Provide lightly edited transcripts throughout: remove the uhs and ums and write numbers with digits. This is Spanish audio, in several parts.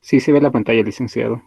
Sí se ve la pantalla, licenciado.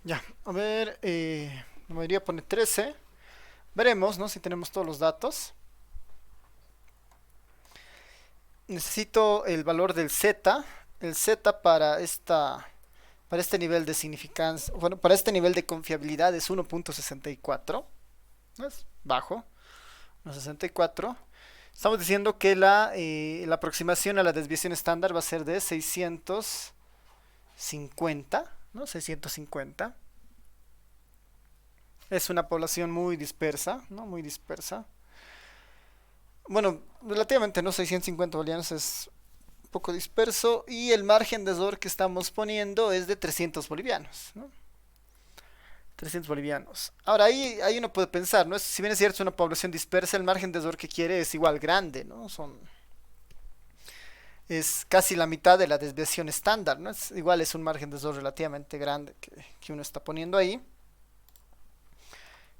Ya, a ver, la mayoría pone 13. Veremos, ¿no? Si tenemos todos los datos. Necesito el valor del z. El z para este nivel de significancia, bueno, para este nivel de confiabilidad es 1.64. ¿No? Es bajo, 1.64. Estamos diciendo que la aproximación a la desviación estándar va a ser de 650, ¿no? 650. Es una población muy dispersa, ¿no? Muy dispersa. Bueno, relativamente, ¿no? 650 bolivianos es un poco disperso y el margen de error que estamos poniendo es de 300 bolivianos, ¿no? 300 bolivianos. Ahora, ahí uno puede pensar, ¿no? Si bien es cierto, es una población dispersa, el margen de error que quiere es igual grande, ¿no? Es casi la mitad de la desviación estándar, ¿no? Igual es un margen de error relativamente grande que uno está poniendo ahí.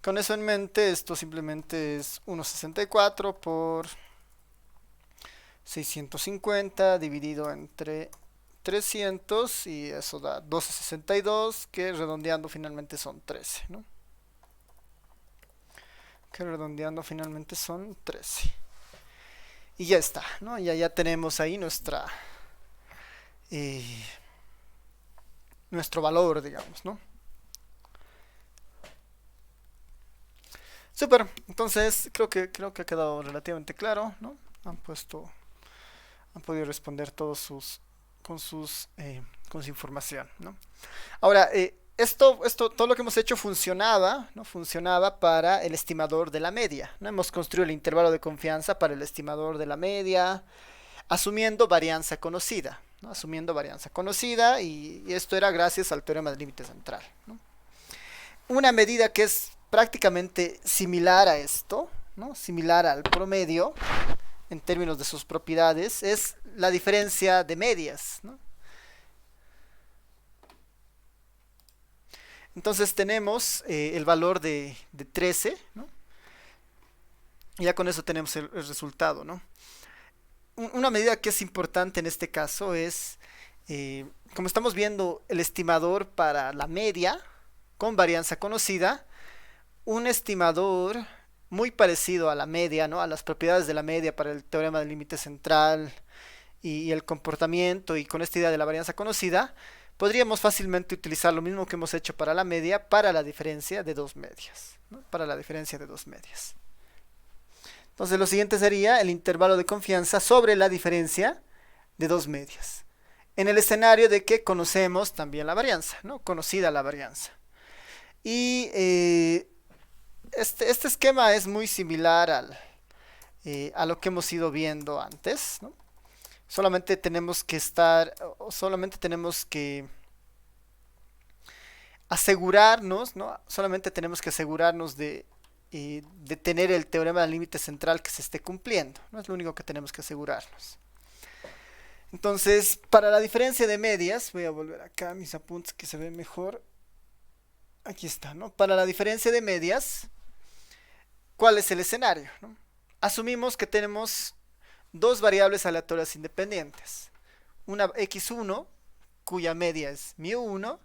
Con eso en mente, esto simplemente es 1.64 por 650 dividido entre 300 y eso da 12.62 que redondeando finalmente son 13, ¿no? Que redondeando finalmente son 13. Y ya está, ¿no? Ya tenemos ahí eh, nuestro valor, digamos, ¿no? Super, entonces creo que ha quedado relativamente claro, ¿no? Han puesto, han podido responder todos con su información, ¿no? Ahora, todo lo que hemos hecho funcionaba, ¿no? Funcionaba para el estimador de la media, ¿no? Hemos construido el intervalo de confianza para el estimador de la media, asumiendo varianza conocida, ¿no? Asumiendo varianza conocida y esto era gracias al teorema del límite central, ¿no? Una medida que es prácticamente similar a esto, ¿no? Similar al promedio en términos de sus propiedades, es la diferencia de medias, ¿no? Entonces tenemos el valor de 13, ¿no? Y ya con eso tenemos el resultado, ¿no? Una medida que es importante en este caso es, como estamos viendo el estimador para la media con varianza conocida, un estimador muy parecido a la media, ¿no? A las propiedades de la media para el teorema del límite central y el comportamiento y con esta idea de la varianza conocida, podríamos fácilmente utilizar lo mismo que hemos hecho para la media para la diferencia de dos medias, ¿no? Para la diferencia de dos medias. Entonces lo siguiente sería el intervalo de confianza sobre la diferencia de dos medias. En el escenario de que conocemos también la varianza, ¿no? Conocida la varianza. Y este esquema es muy similar a lo que hemos ido viendo antes, ¿no? Solamente tenemos que solamente tenemos que asegurarnos, ¿no? Solamente tenemos que asegurarnos de tener el teorema del límite central que se esté cumpliendo, ¿no? Es lo único que tenemos que asegurarnos. Entonces, para la diferencia de medias, voy a volver acá a mis apuntes que se ven mejor. Aquí está, ¿no? Para la diferencia de medias, ¿cuál es el escenario, ¿no? Asumimos que tenemos dos variables aleatorias independientes. Una x1, cuya media es mu1,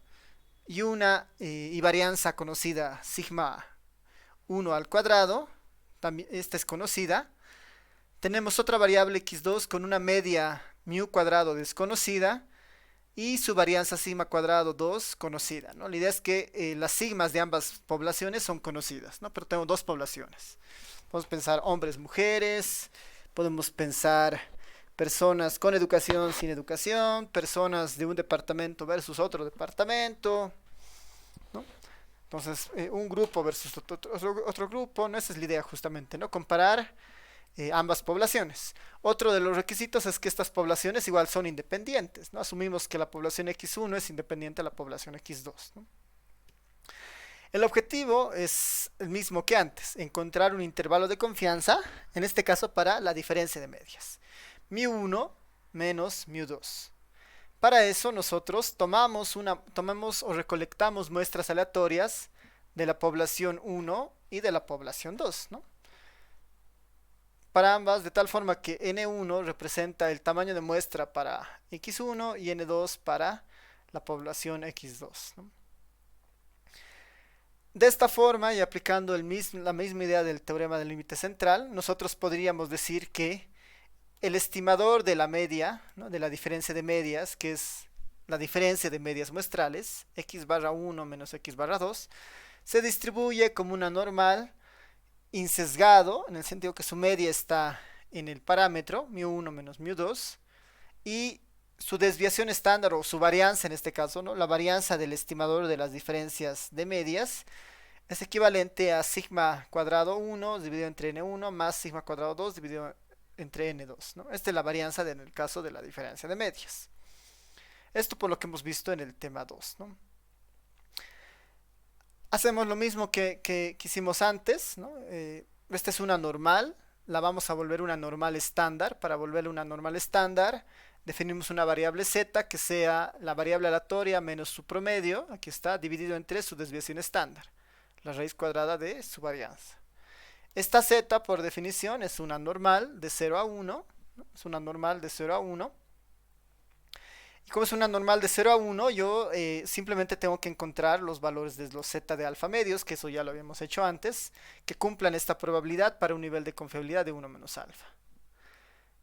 y una varianza conocida sigma 1 al cuadrado, también esta es conocida. Tenemos otra variable x2 con una media mu cuadrado desconocida y su varianza sigma cuadrado 2 conocida, ¿no? La idea es que las sigmas de ambas poblaciones son conocidas, ¿no? Pero tengo dos poblaciones. Podemos pensar hombres, mujeres, podemos pensar personas con educación, sin educación, personas de un departamento versus otro departamento, ¿no? Entonces, un grupo versus otro grupo, ¿no? Esa es la idea justamente, ¿no? Comparar ambas poblaciones. Otro de los requisitos es que estas poblaciones igual son independientes, ¿no? Asumimos que la población x1 es independiente de la población x2, ¿no? El objetivo es el mismo que antes, encontrar un intervalo de confianza, en este caso para la diferencia de medias. mu1 menos mu2. Para eso nosotros tomamos o recolectamos muestras aleatorias de la población 1 y de la población 2, ¿no? Para ambas, de tal forma que N1 representa el tamaño de muestra para X1 y N2 para la población X2, ¿no? De esta forma, y aplicando la misma idea del teorema del límite central, nosotros podríamos decir que el estimador de la media, ¿no?, de la diferencia de medias, que es la diferencia de medias muestrales, x barra 1 menos x barra 2, se distribuye como una normal insesgado, en el sentido que su media está en el parámetro μ1 menos μ2, y su desviación estándar o su varianza en este caso, ¿no?, la varianza del estimador de las diferencias de medias es equivalente a sigma cuadrado 1 dividido entre n1 más sigma cuadrado 2 dividido entre n2, ¿no? Esta es la varianza en el caso de la diferencia de medias. Esto por lo que hemos visto en el tema 2, ¿no? Hacemos lo mismo que hicimos antes, ¿no? Esta es una normal, la vamos a volver una normal estándar. Para volverla una normal estándar, definimos una variable z que sea la variable aleatoria menos su promedio, aquí está, dividido entre su desviación estándar, la raíz cuadrada de su varianza. Esta z, por definición, es una normal de 0 a 1, ¿no? Es una normal de 0 a 1. Y como es una normal de 0 a 1, yo simplemente tengo que encontrar los valores de los z de alfa medios, que eso ya lo habíamos hecho antes, que cumplan esta probabilidad para un nivel de confiabilidad de 1 menos alfa.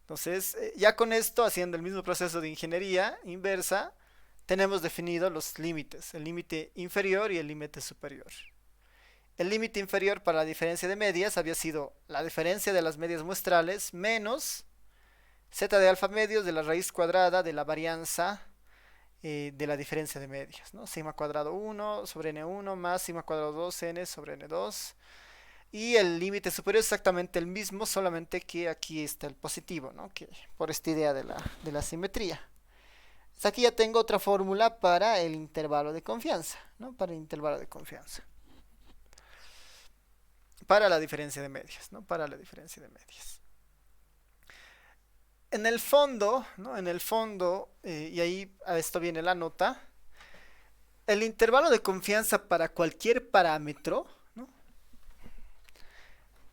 Entonces, ya con esto, haciendo el mismo proceso de ingeniería inversa, tenemos definidos los límites, el límite inferior y el límite superior. El límite inferior para la diferencia de medias había sido la diferencia de las medias muestrales menos z de alfa medios de la raíz cuadrada de la varianza de la diferencia de medias, ¿no? Sigma cuadrado 1 sobre n1 más sigma cuadrado 2n sobre n2. Y el límite superior es exactamente el mismo, solamente que aquí está el positivo, ¿no?, que por esta idea de la simetría. Entonces aquí ya tengo otra fórmula para el intervalo de confianza, ¿no?, para el intervalo de confianza. Para la diferencia de medias, ¿no?, para la diferencia de medias. En el fondo, ¿no?, en el fondo, y ahí a esto viene la nota, el intervalo de confianza para cualquier parámetro, ¿no?,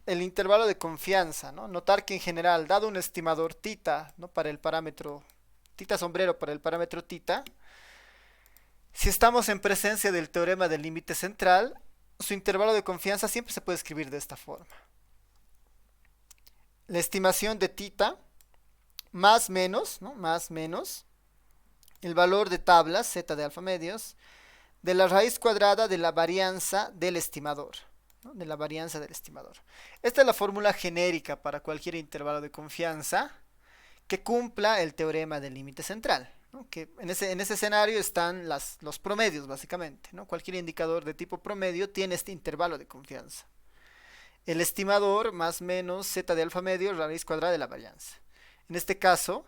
el intervalo de confianza, ¿no?, notar que en general, dado un estimador θ, ¿no?, para el parámetro θ sombrero para el parámetro θ, si estamos en presencia del teorema del límite central, su intervalo de confianza siempre se puede escribir de esta forma. La estimación de θ más menos, ¿no?, más menos el valor de tablas z de alfa medios de la raíz cuadrada de la varianza del estimador, ¿no?, de la varianza del estimador. Esta es la fórmula genérica para cualquier intervalo de confianza que cumpla el teorema del límite central, ¿no?, que en ese escenario están los promedios básicamente, ¿no? Cualquier indicador de tipo promedio tiene este intervalo de confianza. El estimador más menos z de alfa medios raíz cuadrada de la varianza. En este caso,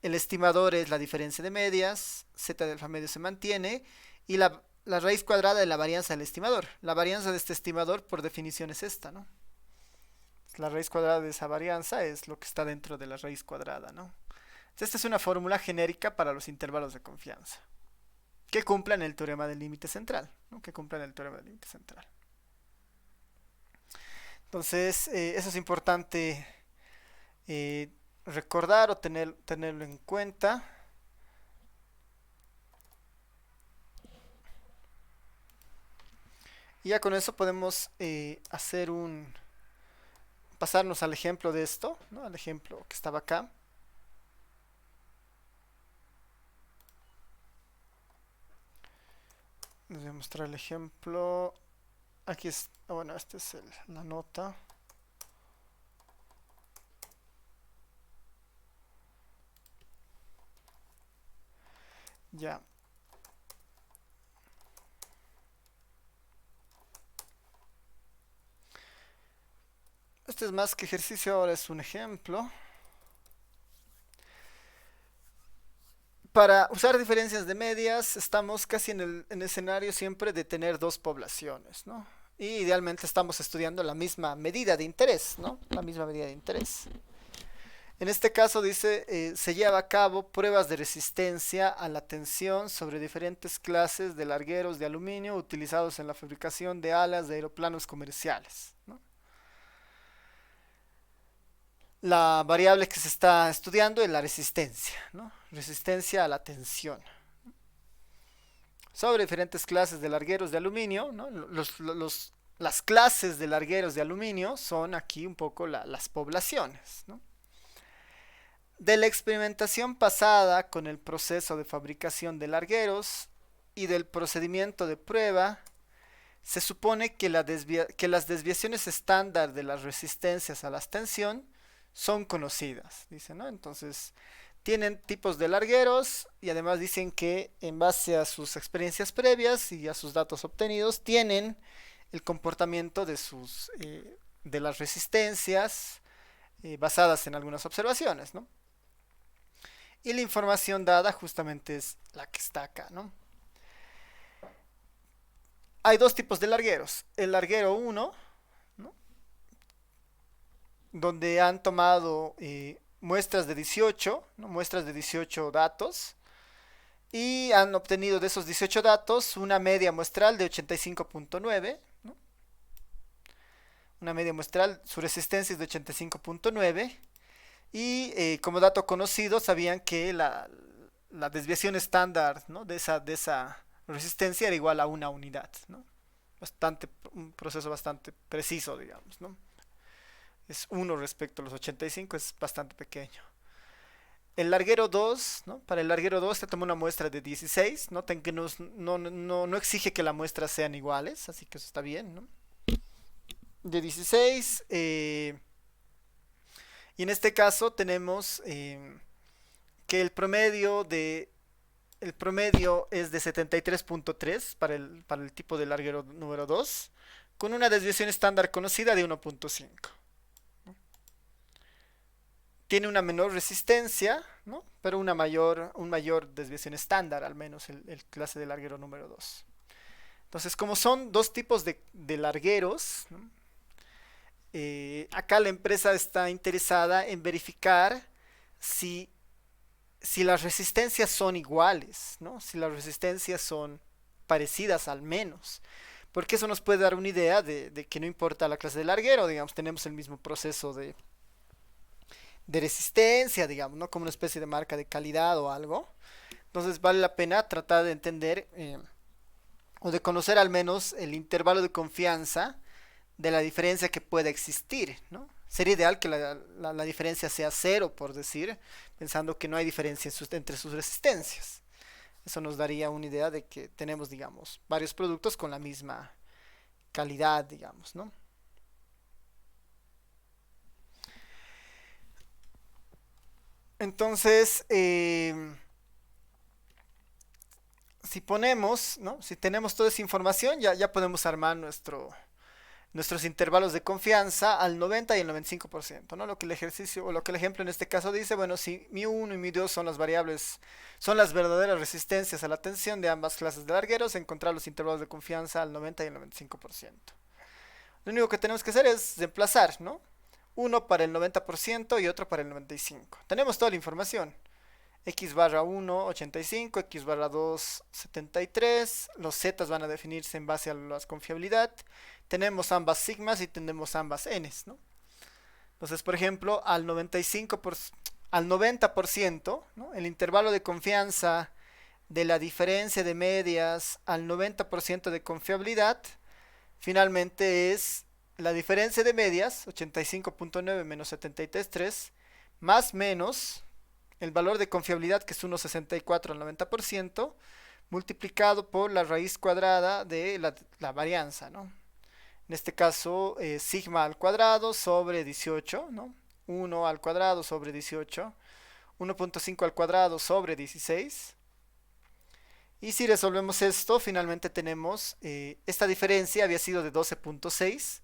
el estimador es la diferencia de medias, z de alfa medio se mantiene, y la raíz cuadrada de la varianza del estimador. La varianza de este estimador, por definición, es esta, ¿no? La raíz cuadrada de esa varianza es lo que está dentro de la raíz cuadrada, ¿no? Esta es una fórmula genérica para los intervalos de confianza, que cumplan el teorema del límite central, ¿no?, que cumplan el teorema del límite central. Entonces, eso es importante recordar o tenerlo en cuenta. Y ya con eso podemos pasarnos al ejemplo de esto, ¿no?, al ejemplo que estaba acá. Les voy a mostrar el ejemplo. Aquí es, bueno, esta es la nota. Ya. Este es más que ejercicio, ahora es un ejemplo. Para usar diferencias de medias, estamos casi en el escenario siempre de tener dos poblaciones, ¿no? Y idealmente estamos estudiando la misma medida de interés, ¿no? La misma medida de interés. En este caso dice, se lleva a cabo pruebas de resistencia a la tensión sobre diferentes clases de largueros de aluminio utilizados en la fabricación de alas de aeroplanos comerciales, ¿no? La variable que se está estudiando es la resistencia, ¿no? Resistencia a la tensión. sobre diferentes clases de largueros de aluminio, ¿no? Las clases de largueros de aluminio son aquí un poco las poblaciones, ¿no? De la experimentación pasada con el proceso de fabricación de largueros y del procedimiento de prueba, se supone que las desviaciones estándar de las resistencias a la tensión son conocidas, dice, ¿no? Entonces, tienen tipos de largueros y además dicen que en base a sus experiencias previas y a sus datos obtenidos, tienen el comportamiento de las resistencias basadas en algunas observaciones, ¿no? Y la información dada justamente es la que está acá, ¿no? Hay dos tipos de largueros. El larguero 1, ¿no? Donde han tomado muestras de 18, ¿no? Muestras de 18 datos, y han obtenido de esos 18 datos una media muestral de 85.9, ¿no? Una media muestral, su resistencia es de 85.9, y como dato conocido sabían que la desviación estándar, ¿no? de esa resistencia era igual a una unidad, ¿no? Un proceso bastante preciso, digamos, ¿no? Es uno respecto a los 85, es bastante pequeño. El larguero 2, ¿no? Para el larguero 2 se toma una muestra de 16. Noten que no exige que las muestras sean iguales, así que eso está bien, ¿no? De 16. Y en este caso tenemos que el promedio es de 73.3 para el tipo de larguero número 2, con una desviación estándar conocida de 1.5. Tiene una menor resistencia, ¿no? Pero un mayor desviación estándar, al menos el clase de larguero número 2. Entonces, como son dos tipos de largueros, ¿no? Acá la empresa está interesada en verificar si, si las resistencias son iguales, ¿no? Si las resistencias son parecidas al menos. Porque eso nos puede dar una idea de que no importa la clase de larguero, digamos, tenemos el mismo proceso de resistencia, digamos, ¿no? Como una especie de marca de calidad o algo. Entonces vale la pena tratar de entender o de conocer al menos el intervalo de confianza de la diferencia que pueda existir, ¿no? Sería ideal que la diferencia sea cero, por decir, pensando que no hay diferencia entre sus resistencias. Eso nos daría una idea de que tenemos, digamos, varios productos con la misma calidad, digamos, ¿no? Entonces, si ponemos, ¿no? Si tenemos toda esa información, ya podemos armar nuestros intervalos de confianza al 90 y el 95%, ¿no? Lo que el ejercicio o lo que el ejemplo en este caso dice, bueno, si mi1 y mi2 son las variables, son las verdaderas resistencias a la tensión de ambas clases de largueros, encontrar los intervalos de confianza al 90 y el 95%. Lo único que tenemos que hacer es reemplazar, ¿no? Uno para el 90% y otro para el 95%. Tenemos toda la información. X barra 1, 85, X barra 2, 73. Los Z van a definirse en base a la confiabilidad. Tenemos ambas sigmas y tenemos ambas n's, ¿no? Entonces, por ejemplo, al 90%, ¿no? El intervalo de confianza de la diferencia de medias al 90% de confiabilidad, finalmente es la diferencia de medias, 85.9 menos 73.3, más menos el valor de confiabilidad, que es 1.64 al 90%, multiplicado por la raíz cuadrada de la varianza, ¿no? En este caso, sigma al cuadrado sobre 18, ¿no? 1 al cuadrado sobre 18, 1.5 al cuadrado sobre 16. Y si resolvemos esto, finalmente tenemos, esta diferencia había sido de 12.6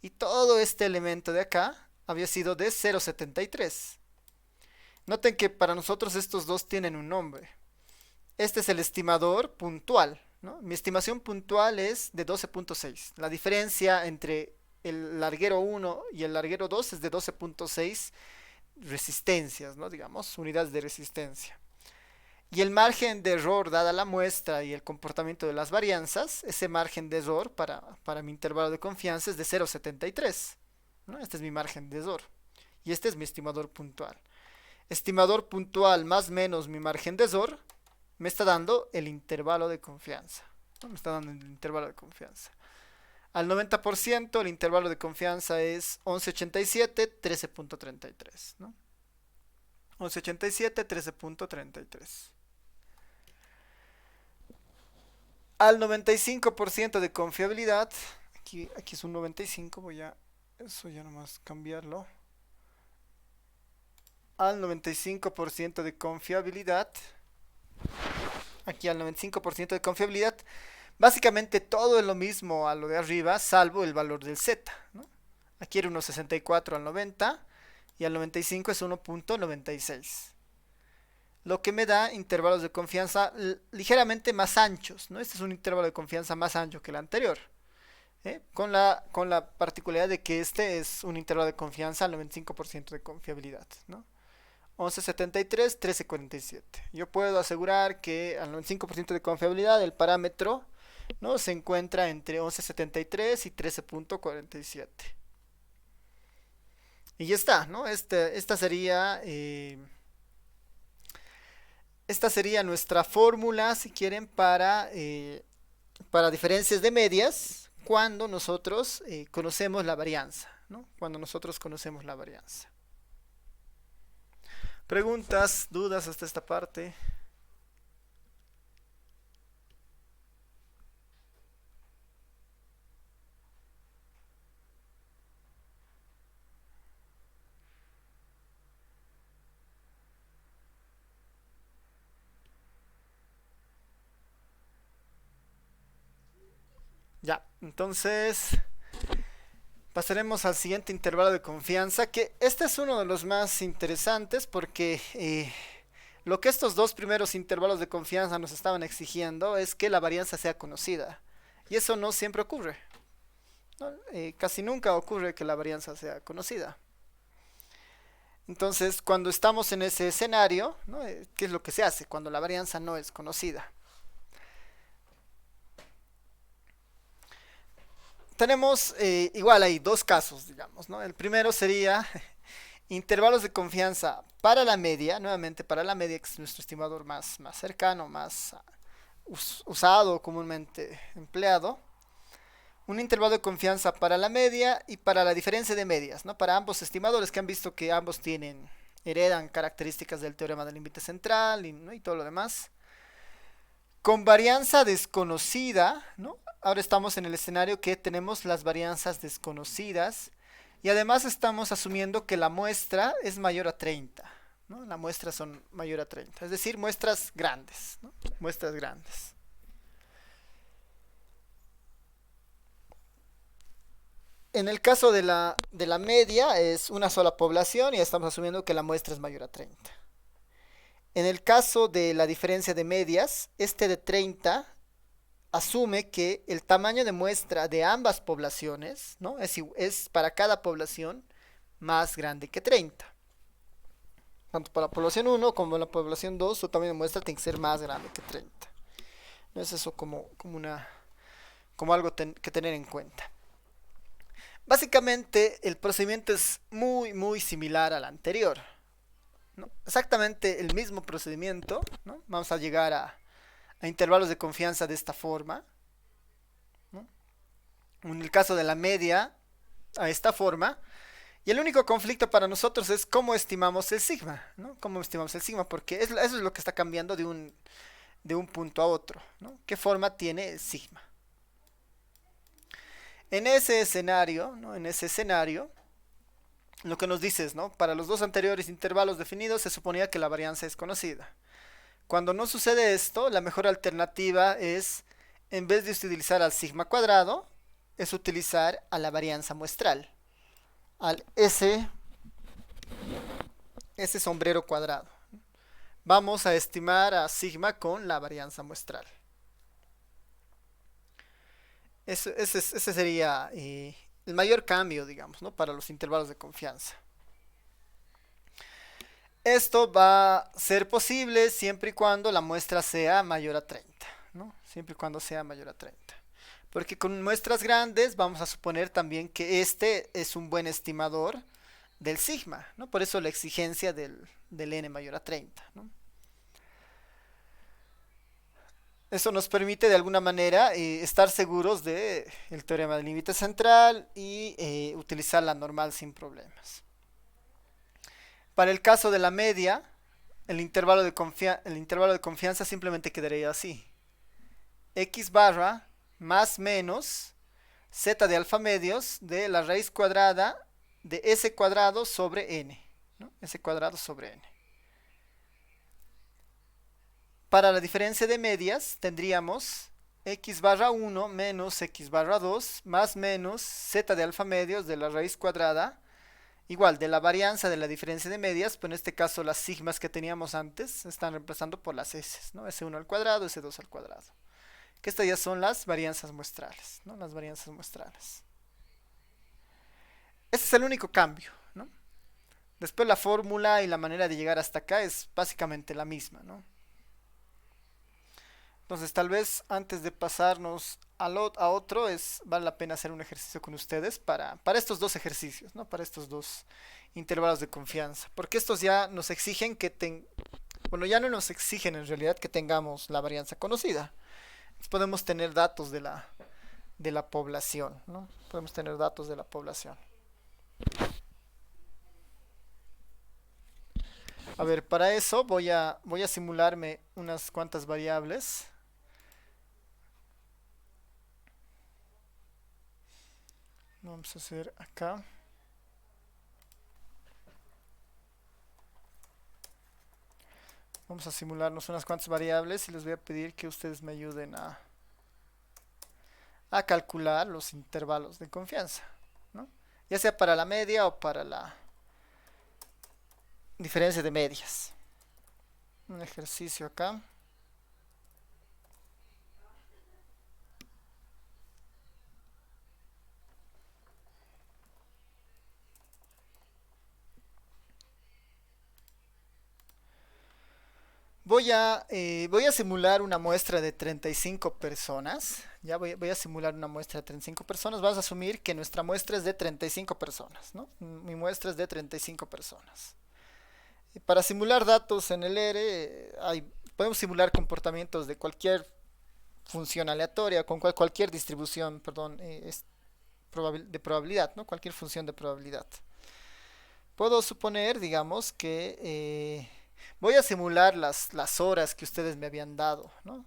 y todo este elemento de acá había sido de 0.73. Noten que para nosotros estos dos tienen un nombre. Este es el estimador puntual, ¿no? Mi estimación puntual es de 12.6. La diferencia entre el larguero 1 y el larguero 2 es de 12.6 resistencias, ¿no? Digamos, unidades de resistencia. Y el margen de error dada la muestra y el comportamiento de las varianzas, ese margen de error para mi intervalo de confianza es de 0.73, ¿no? Este es mi margen de error. Y este es mi estimador puntual. Estimador puntual más menos mi margen de error me está dando el intervalo de confianza. ¿No? Me está dando el intervalo de confianza. Al 90% el intervalo de confianza es 11.87, 13.33. ¿No? 11.87, 13.33. Al 95% de confiabilidad, aquí es un 95, voy a eso ya nomás cambiarlo. Al 95% de confiabilidad, aquí al 95% de confiabilidad, básicamente todo es lo mismo a lo de arriba, salvo el valor del Z, ¿no? Aquí era 1.64 al 90 y al 95 es 1.96. Lo que me da intervalos de confianza ligeramente más anchos, ¿no? Este es un intervalo de confianza más ancho que el anterior, ¿eh? Con la particularidad de que este es un intervalo de confianza al 95% de confiabilidad, ¿no? 11.73, 13.47. Yo puedo asegurar que al 95% de confiabilidad el parámetro, ¿no?, se encuentra entre 11.73 y 13.47. Y ya está, ¿no? Esta sería nuestra fórmula, si quieren, para diferencias de medias cuando nosotros conocemos la varianza, ¿no? Cuando nosotros conocemos la varianza. Preguntas, dudas hasta esta parte. Ya, entonces pasaremos al siguiente intervalo de confianza, que este es uno de los más interesantes porque lo que estos dos primeros intervalos de confianza nos estaban exigiendo es que la varianza sea conocida. Y eso no siempre ocurre, ¿no? Casi nunca ocurre que la varianza sea conocida. Entonces, cuando estamos en ese escenario, ¿no?, ¿qué es lo que se hace cuando la varianza no es conocida? Tenemos igual hay dos casos, digamos, ¿no? El primero sería intervalos de confianza para la media, nuevamente para la media, que es nuestro estimador más cercano, más usado, comúnmente empleado. Un intervalo de confianza para la media y para la diferencia de medias, ¿no? Para ambos estimadores, que han visto que ambos heredan características del teorema del límite central, ¿no?, y todo lo demás. Con varianza desconocida, ¿no? Ahora estamos en el escenario que tenemos las varianzas desconocidas y además estamos asumiendo que la muestra es mayor a 30, ¿no? Las muestras son mayor a 30, es decir, muestras grandes, ¿no? Muestras grandes. En el caso de la media es una sola población y estamos asumiendo que la muestra es mayor a 30. En el caso de la diferencia de medias, este de 30 asume que el tamaño de muestra de ambas poblaciones, ¿no?, es para cada población más grande que 30. Tanto para la población 1 como la población 2, su tamaño de muestra tiene que ser más grande que 30. ¿No es eso como algo que tener en cuenta? Básicamente el procedimiento es muy similar al anterior, ¿no? Exactamente el mismo procedimiento, ¿no? Vamos a llegar a intervalos de confianza de esta forma, ¿no? En el caso de la media, a esta forma. Y el único conflicto para nosotros es cómo estimamos el sigma, ¿no? Cómo estimamos el sigma, porque eso es lo que está cambiando de un punto a otro, ¿no? ¿Qué forma tiene el sigma? En ese escenario, ¿no?, lo que nos dice es, ¿no?, para los dos anteriores intervalos definidos se suponía que la varianza es conocida. Cuando no sucede esto, la mejor alternativa es, en vez de utilizar al sigma cuadrado, es utilizar a la varianza muestral, al ese sombrero cuadrado. Vamos a estimar a sigma con la varianza muestral. Ese sería el mayor cambio, digamos, ¿no?, para los intervalos de confianza. Esto va a ser posible siempre y cuando la muestra sea mayor a 30, ¿no? Siempre y cuando sea mayor a 30. Porque con muestras grandes vamos a suponer también que este es un buen estimador del sigma, ¿no? Por eso la exigencia del n mayor a 30, ¿no? Eso nos permite de alguna manera estar seguros de el teorema del límite central y utilizar la normal sin problemas. Para el caso de la media, el intervalo de confianza simplemente quedaría así. X barra más menos z de alfa medios de la raíz cuadrada de s cuadrado sobre n, ¿no? S cuadrado sobre n. Para la diferencia de medias tendríamos x barra 1 menos x barra 2 más menos z de alfa medios de la raíz cuadrada, igual de la varianza de la diferencia de medias, pues en este caso las sigmas que teníamos antes se están reemplazando por las s, ¿no? S1 al cuadrado, S2 al cuadrado. Que estas ya son las varianzas muestrales, ¿no? Las varianzas muestrales. Este es el único cambio, ¿no? Después la fórmula y la manera de llegar hasta acá es básicamente la misma, ¿no? Entonces tal vez antes de pasarnos a otro vale la pena hacer un ejercicio con ustedes para estos dos ejercicios, ¿no? Para estos dos intervalos de confianza. Porque estos ya nos exigen bueno, ya no nos exigen en realidad que tengamos la varianza conocida. Podemos tener datos de la población, ¿no? Podemos tener datos de la población. A ver, para eso voy a simularme unas cuantas variables. Vamos a hacer acá. Vamos a simularnos unas cuantas variables y les voy a pedir que ustedes me ayuden a calcular los intervalos de confianza, ¿no? Ya sea para la media o para la diferencia de medias. Un ejercicio acá. Voy a simular una muestra de 35 personas. Ya voy a simular una muestra de 35 personas. Vamos a asumir que nuestra muestra es de 35 personas, ¿no? Mi muestra es de 35 personas. Y para simular datos en el R, podemos simular comportamientos de cualquier función aleatoria, con cualquier distribución, perdón, de probabilidad, ¿no? Cualquier función de probabilidad. Puedo suponer, digamos, que voy a simular las horas que ustedes me habían dado, ¿no?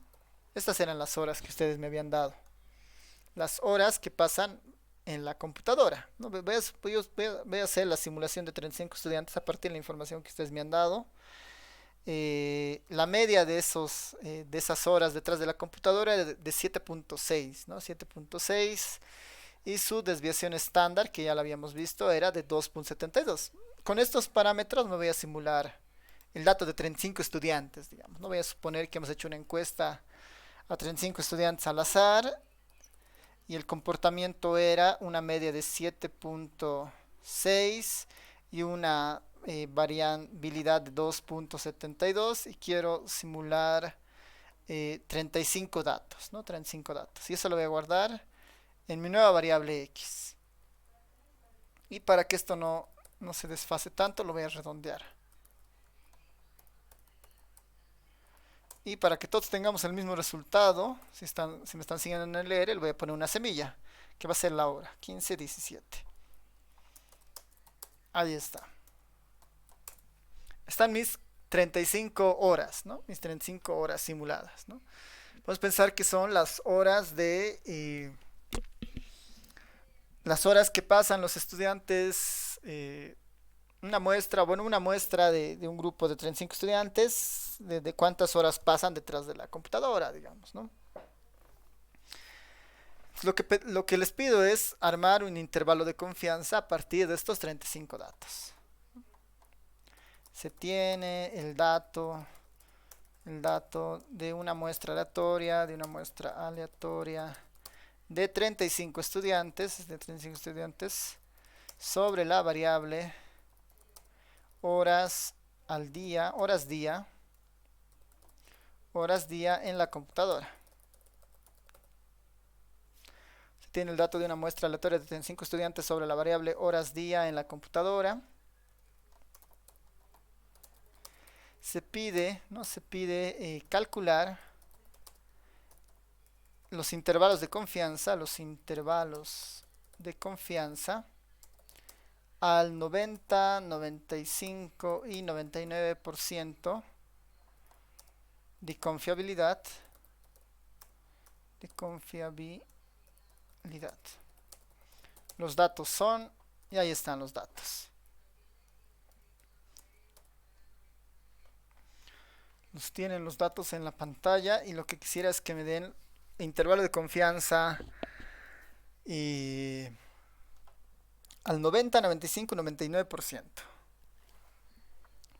Estas eran las horas que ustedes me habían dado. Las horas que pasan en la computadora, ¿no? Voy a hacer la simulación de 35 estudiantes a partir de la información que ustedes me han dado. La media de esas horas detrás de la computadora es de 7.6, ¿no? 7.6 y su desviación estándar, que ya la habíamos visto, era de 2.72. Con estos parámetros me voy a simular el dato de 35 estudiantes, digamos. No voy a suponer que hemos hecho una encuesta a 35 estudiantes al azar y el comportamiento era una media de 7.6 y una variabilidad de 2.72 y quiero simular 35 datos, ¿no? 35 datos. Y eso lo voy a guardar en mi nueva variable x. Y para que esto no se desfase tanto, lo voy a redondear. Y para que todos tengamos el mismo resultado, si me están siguiendo en el R, le voy a poner una semilla, que va a ser la hora, 15:17. Ahí está. Están mis 35 horas, ¿no? Mis 35 horas simuladas, ¿no? Podemos pensar que son las horas las horas que pasan los estudiantes, una muestra de un grupo de 35 estudiantes, de cuántas horas pasan detrás de la computadora, digamos, ¿no? Lo que les pido es armar un intervalo de confianza a partir de estos 35 datos. Se tiene el dato de una muestra aleatoria, de 35 estudiantes, sobre la variable horas día en la computadora. Se tiene el dato de una muestra aleatoria de 35 estudiantes sobre la variable horas día en la computadora. Se pide calcular los intervalos de confianza al 90, 95 y 99% de confiabilidad, de confiabilidad. Los datos son, y ahí están los datos. Nos tienen los datos en la pantalla y lo que quisiera es que me den intervalo de confianza y al 90, 95, 99%.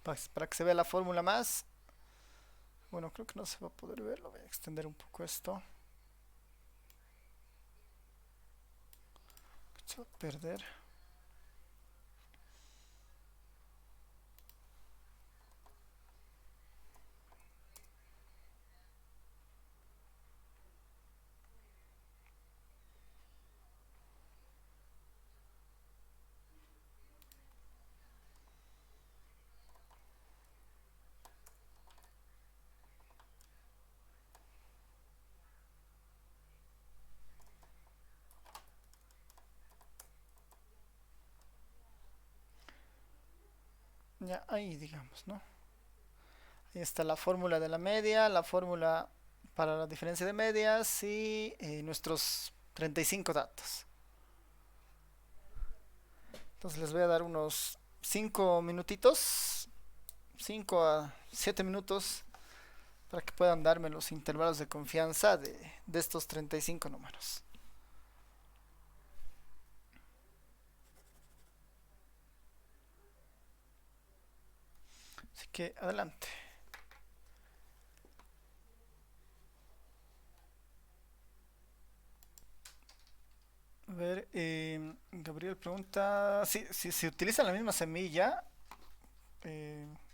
Para que se vea la fórmula más. Bueno, creo que no se va a poder ver. Lo voy a extender un poco esto. Se va a perder. Ya ahí digamos, ¿no? Ahí está la fórmula de la media, la fórmula para la diferencia de medias y nuestros 35 datos. Entonces les voy a dar unos 5 minutitos, 5 a 7 minutos para que puedan darme los intervalos de confianza de estos 35 números. Así que adelante. A ver, Gabriel pregunta si se utiliza la misma semilla,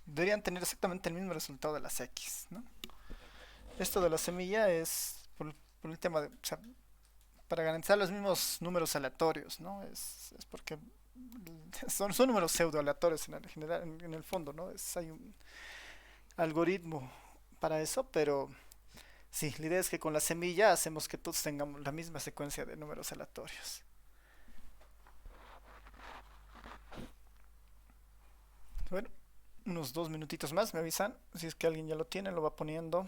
deberían tener exactamente el mismo resultado de las X, ¿no? Esto de la semilla es por el tema de, o sea, para garantizar los mismos números aleatorios, ¿no? Es porque son números pseudo aleatorios en el general, en el fondo, ¿no? Hay un algoritmo para eso, pero sí, la idea es que con la semilla hacemos que todos tengamos la misma secuencia de números aleatorios. Bueno, unos 2 minutitos más, me avisan. Si es que alguien ya lo tiene, lo va poniendo.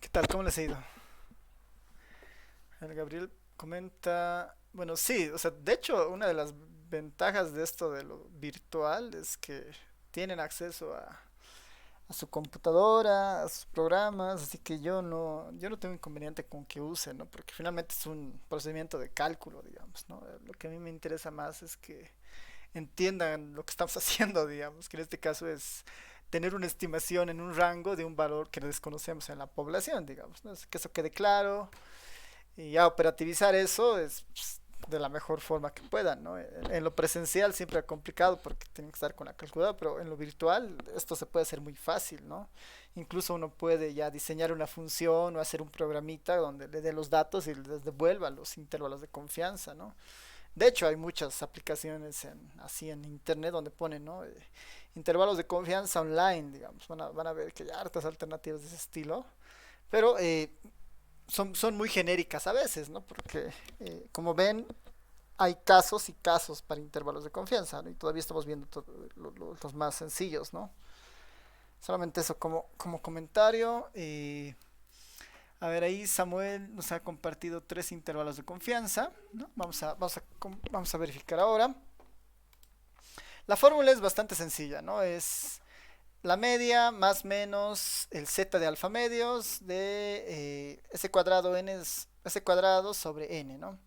¿Qué tal? ¿Cómo les ha ido? El Gabriel comenta, bueno, sí, o sea, de hecho, una de las ventajas de esto de lo virtual es que tienen acceso a su computadora, a sus programas, así que yo no tengo inconveniente con que usen, ¿no? Porque finalmente es un procedimiento de cálculo, digamos, ¿no? Lo que a mí me interesa más es que entiendan lo que estamos haciendo, digamos, que en este caso es tener una estimación en un rango de un valor que desconocemos en la población, digamos, ¿no? Que eso quede claro y ya operativizar eso es pues, de la mejor forma que puedan, ¿no? En lo presencial siempre es complicado porque tienen que estar con la calculadora, pero en lo virtual esto se puede hacer muy fácil, ¿no? Incluso uno puede ya diseñar una función o hacer un programita donde le dé los datos y les devuelva los intervalos de confianza, ¿no? De hecho, hay muchas aplicaciones así en internet donde ponen, ¿no? Intervalos de confianza online, digamos. Van a ver que hay hartas alternativas de ese estilo. Pero son muy genéricas a veces, ¿no? Porque, como ven, hay casos y casos para intervalos de confianza, ¿no? Y todavía estamos viendo los más sencillos, ¿no? Solamente eso como comentario. A ver, ahí Samuel nos ha compartido 3 intervalos de confianza, ¿no? Vamos a verificar ahora. La fórmula es bastante sencilla, ¿no? Es la media más menos el z de alfa medios de s cuadrado s cuadrado sobre n, ¿no?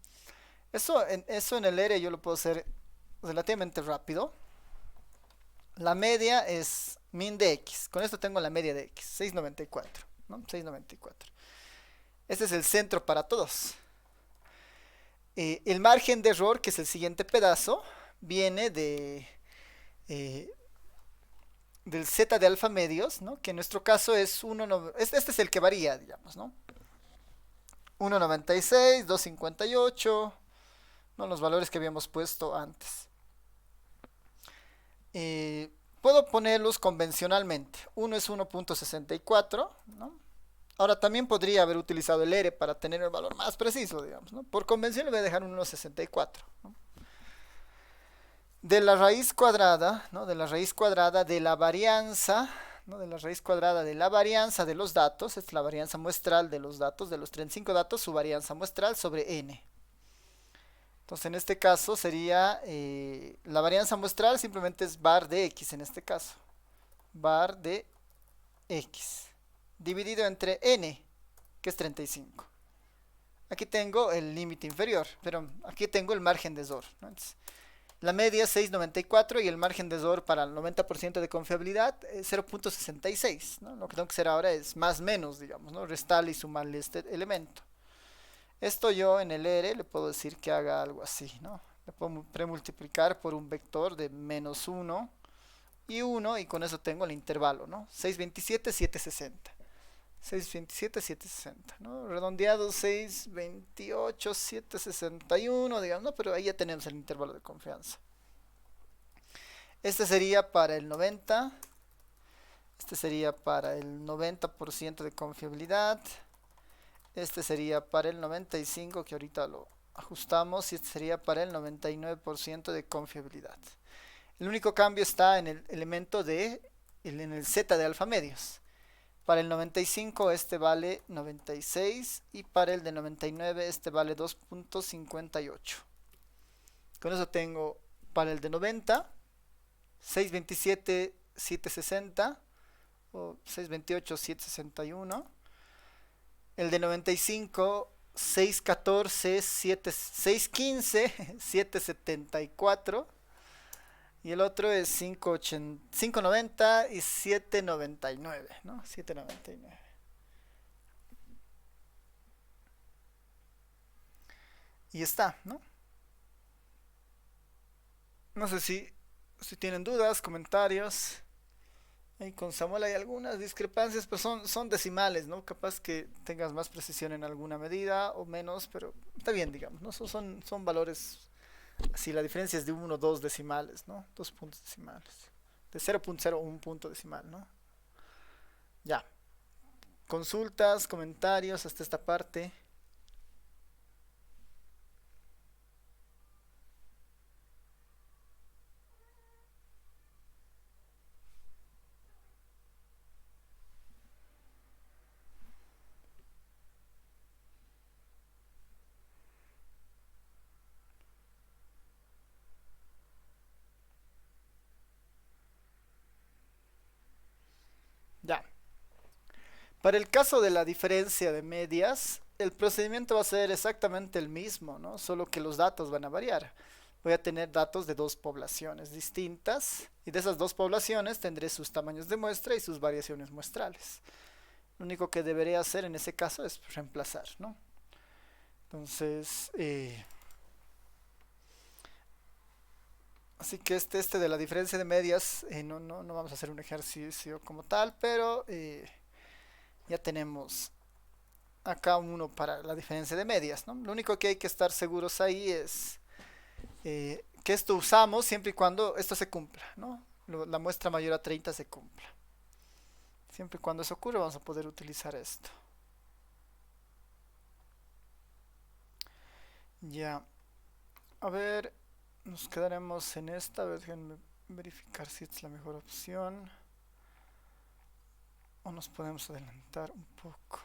Eso en el R yo lo puedo hacer relativamente rápido. La media es min de x. Con esto tengo la media de x, 694, ¿no? 694. Este es el centro para todos. El margen de error, que es el siguiente pedazo, viene eh, del z de alfa medios, ¿no? Que en nuestro caso es 1, este es el que varía, digamos, ¿no? 1,96, 2,58, ¿no? Los valores que habíamos puesto antes. Eh, Puedo ponerlos convencionalmente. Uno es 1,64, ¿no? Ahora también podría haber utilizado el R para tener el valor más preciso, digamos, ¿no? Por convención le voy a dejar un 1,64, ¿no? De la raíz cuadrada, ¿no? De la raíz cuadrada de la varianza, ¿no? De la raíz cuadrada de la varianza de los datos, esta es la varianza muestral de los datos, de los 35 datos, su varianza muestral sobre n. Entonces en este caso sería, la varianza muestral simplemente es var de x en este caso. Var de x dividido entre n, que es 35. Aquí tengo el límite inferior, pero aquí tengo el margen de error, ¿no? Entonces, la media es 6,94 y el margen de error para el 90% de confiabilidad es 0,66, ¿no? Lo que tengo que hacer ahora es más menos, digamos, ¿no? Restarle y sumarle este elemento. Esto yo en el R le puedo decir que haga algo así, ¿no? Le puedo premultiplicar por un vector de menos 1 y 1 y con eso tengo el intervalo, ¿no? 627, 760. 627, 760, ¿no? Redondeado 628, 761, digamos, ¿no? Pero ahí ya tenemos el intervalo de confianza. Este sería para el 90. Este sería para el 90% de confiabilidad. Este sería para el 95, que ahorita lo ajustamos. Y este sería para el 99% de confiabilidad. El único cambio está en el elemento en el z de alfa medios. Para el 95 este vale 96 y para el de 99 este vale 2,58. Con eso tengo para el de 90 627, 760 o 628, 761. El de 95 614, 615, 774. Y el otro es 590 y 799, ¿no? 799. Y está, ¿no? No sé si tienen dudas, comentarios. Ahí con Samuel hay algunas discrepancias, pero son decimales, ¿no? Capaz que tengas más precisión en alguna medida o menos, pero está bien, digamos, ¿no? Son valores. Si la diferencia es de 1 o 2 decimales, ¿no? 2 puntos decimales. De 0,01 punto decimal, ¿no? Ya. Consultas, comentarios hasta esta parte. Ya. Para el caso de la diferencia de medias, el procedimiento va a ser exactamente el mismo, ¿no? Solo que los datos van a variar. Voy a tener datos de dos poblaciones distintas y de esas dos poblaciones tendré sus tamaños de muestra y sus variaciones muestrales. Lo único que deberé hacer en ese caso es reemplazar, ¿no? Entonces, así que este de la diferencia de medias, no vamos a hacer un ejercicio como tal, pero ya tenemos acá uno para la diferencia de medias, ¿no? Lo único que hay que estar seguros ahí es que esto usamos siempre y cuando esto se cumpla, ¿no? La muestra mayor a 30 se cumpla. Siempre y cuando eso ocurra vamos a poder utilizar esto. Ya. A ver, nos quedaremos en esta. A ver, déjenme verificar si es la mejor opción. O nos podemos adelantar un poco.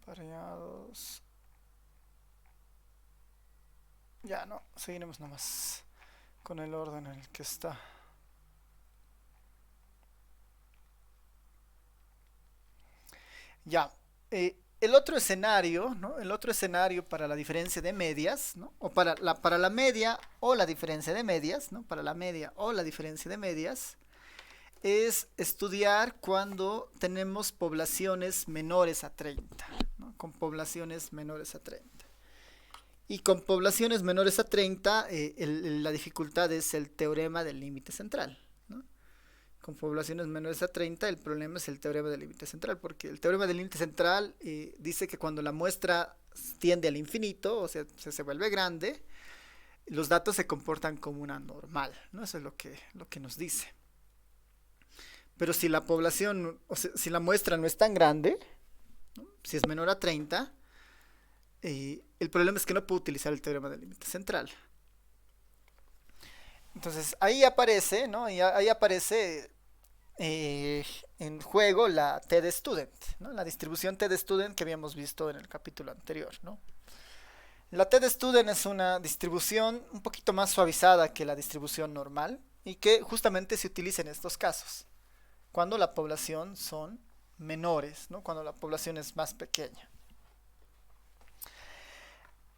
Pareados. Ya, no, seguiremos nomás con el orden en el que está. Ya, el otro escenario, ¿no? El otro escenario para la diferencia de medias, ¿no? O para la media o la diferencia de medias, ¿no? Para la media o la diferencia de medias, es estudiar cuando tenemos poblaciones menores a 30, ¿no? Con poblaciones menores a 30. Y con poblaciones menores a 30, la dificultad es el teorema del límite central, ¿no? con poblaciones menores a 30, el problema es el teorema del límite central, porque el teorema del límite central dice que cuando la muestra tiende al infinito, o sea, se vuelve grande, los datos se comportan como una normal, ¿no? Eso es lo que nos dice. Pero si la población, o sea, si la muestra no es tan grande, ¿no? Si es menor a 30, el problema es que no puedo utilizar el teorema del límite central. Entonces ahí aparece, ¿no? Ahí aparece en juego la TD-Student, ¿no? La distribución TD-Student que habíamos visto en el capítulo anterior, ¿no? La TD-Student es una distribución un poquito más suavizada que la distribución normal y que justamente se utiliza en estos casos, cuando la población son menores, ¿no? Cuando la población es más pequeña.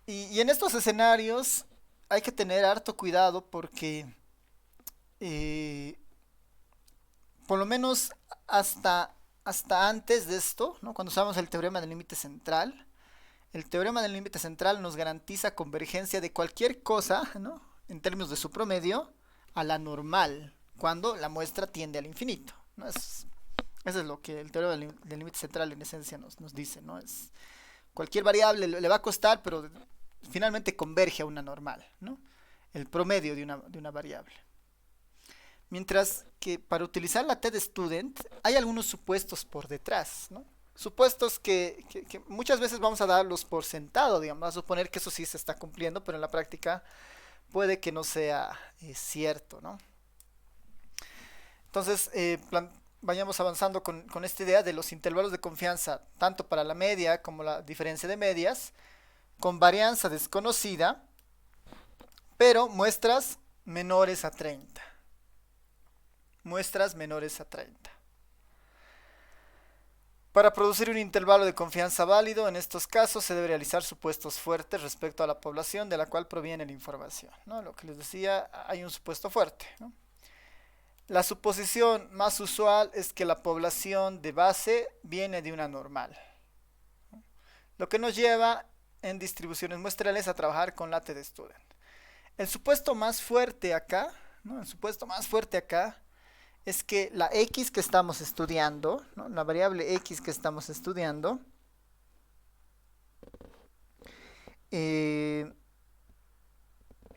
Y en estos escenarios hay que tener harto cuidado porque eh, por lo menos hasta antes de esto, ¿no? Cuando usamos el teorema del límite central, el teorema del límite central nos garantiza convergencia de cualquier cosa, ¿no? En términos de su promedio, a la normal, cuando la muestra tiende al infinito, ¿no? Eso es lo que el teorema del límite central en esencia nos dice, ¿no? Es cualquier variable le va a costar, pero finalmente converge a una normal, ¿no? El promedio de una variable. Mientras que para utilizar la TD-Student hay algunos supuestos por detrás, ¿no? Supuestos que muchas veces vamos a darlos por sentado, digamos, a suponer que eso sí se está cumpliendo, pero en la práctica puede que no sea cierto, ¿no? Entonces, vayamos avanzando con esta idea de los intervalos de confianza, tanto para la media como la diferencia de medias, con varianza desconocida, pero muestras menores a 30. Muestras menores a 30. Para producir un intervalo de confianza válido, en estos casos se debe realizar supuestos fuertes respecto a la población de la cual proviene la información, ¿no? Lo que les decía, hay un supuesto fuerte, ¿no? La suposición más usual es que la población de base viene de una normal, ¿no? Lo que nos lleva en distribuciones muestrales a trabajar con la TD-Student. El supuesto más fuerte acá, ¿no? El supuesto más fuerte acá es que la X que estamos estudiando, ¿no? La variable X que estamos estudiando, eh,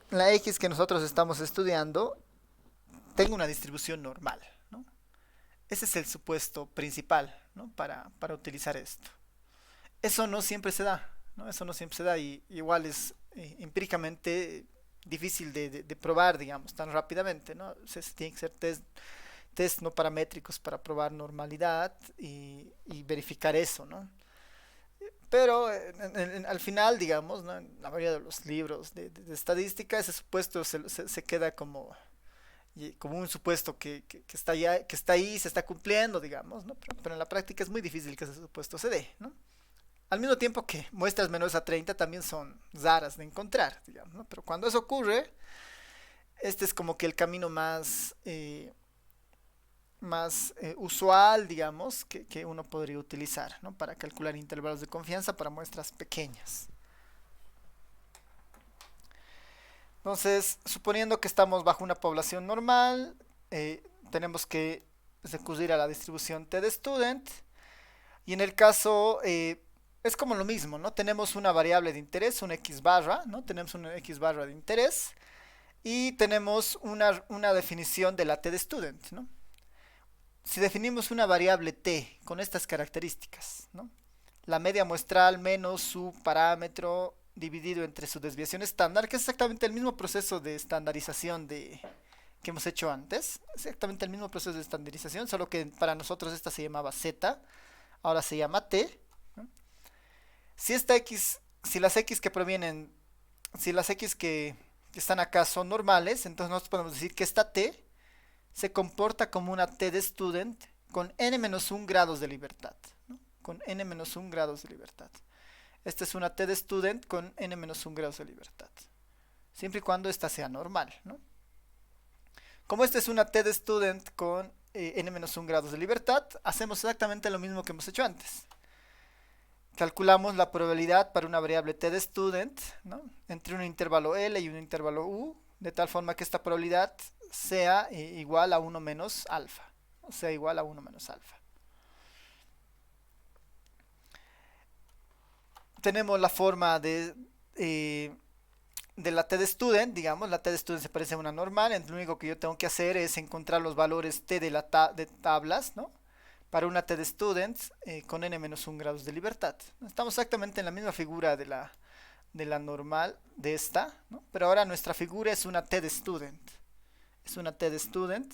la X que nosotros estamos estudiando tenga una distribución normal, ¿no? Ese es el supuesto principal, ¿no? Para utilizar esto. Eso no siempre se da, ¿no? Eso no siempre se da y igual es empíricamente difícil de probar, digamos, tan rápidamente, ¿no? O sea, tiene que ser test no paramétricos para probar normalidad y verificar eso, ¿no? Pero al final, digamos, ¿no? En la mayoría de los libros de estadística, ese supuesto se queda como un supuesto que está que está ahí, se está cumpliendo, digamos, ¿no? Pero en la práctica es muy difícil que ese supuesto se dé, ¿no? Al mismo tiempo que muestras menores a 30 también son raras de encontrar, digamos, ¿no? Pero cuando eso ocurre, este es como que el camino más usual, digamos, que uno podría utilizar, ¿no? Para calcular intervalos de confianza para muestras pequeñas. Entonces, suponiendo que estamos bajo una población normal, tenemos que recurrir a la distribución TD-Student. Y en el caso, es como lo mismo, ¿no? Tenemos una variable de interés, una X barra, ¿no? Tenemos una X barra de interés. Y tenemos una definición de la TD-Student, ¿no? Si definimos una variable t con estas características, ¿no? La media muestral menos su parámetro dividido entre su desviación estándar, que es exactamente el mismo proceso de estandarización que hemos hecho antes, exactamente el mismo proceso de estandarización, solo que para nosotros esta se llamaba z, ahora se llama t, ¿no? Si las x que provienen, si las x que están acá son normales, entonces nosotros podemos decir que esta t se comporta como una TD-Student con n-1 grados de libertad, ¿no? Con n-1 grados de libertad. Esta es una TD-Student con n-1 grados de libertad, siempre y cuando esta sea normal, ¿no? Como esta es una TD-Student con n-1 grados de libertad, hacemos exactamente lo mismo que hemos hecho antes. Calculamos la probabilidad para una variable TD-Student, ¿no? Entre un intervalo L y un intervalo U, de tal forma que esta probabilidad sea igual a 1 menos alfa, sea igual a 1 menos alfa. Tenemos la forma de la t de student, digamos, la t de student se parece a una normal, entonces lo único que yo tengo que hacer es encontrar los valores t de tablas, ¿no? Para una t de students con n-1 grados de libertad. Estamos exactamente en la misma figura de la normal de esta, ¿no? Pero ahora nuestra figura es una t de student. Es una t de student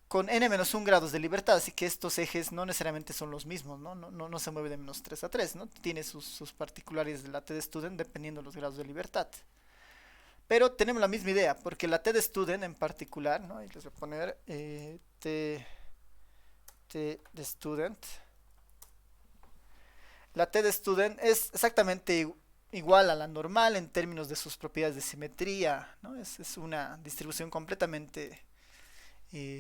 con n-1 grados de libertad, así que estos ejes no necesariamente son los mismos, ¿no? No se mueve de menos 3 a 3, ¿no? Tiene sus particularidades de la t de student dependiendo de los grados de libertad. Pero tenemos la misma idea, porque la t de student en particular, ¿no? Y les voy a poner t de student. La t de student es exactamente igual a la normal en términos de sus propiedades de simetría, ¿no? Es una distribución completamente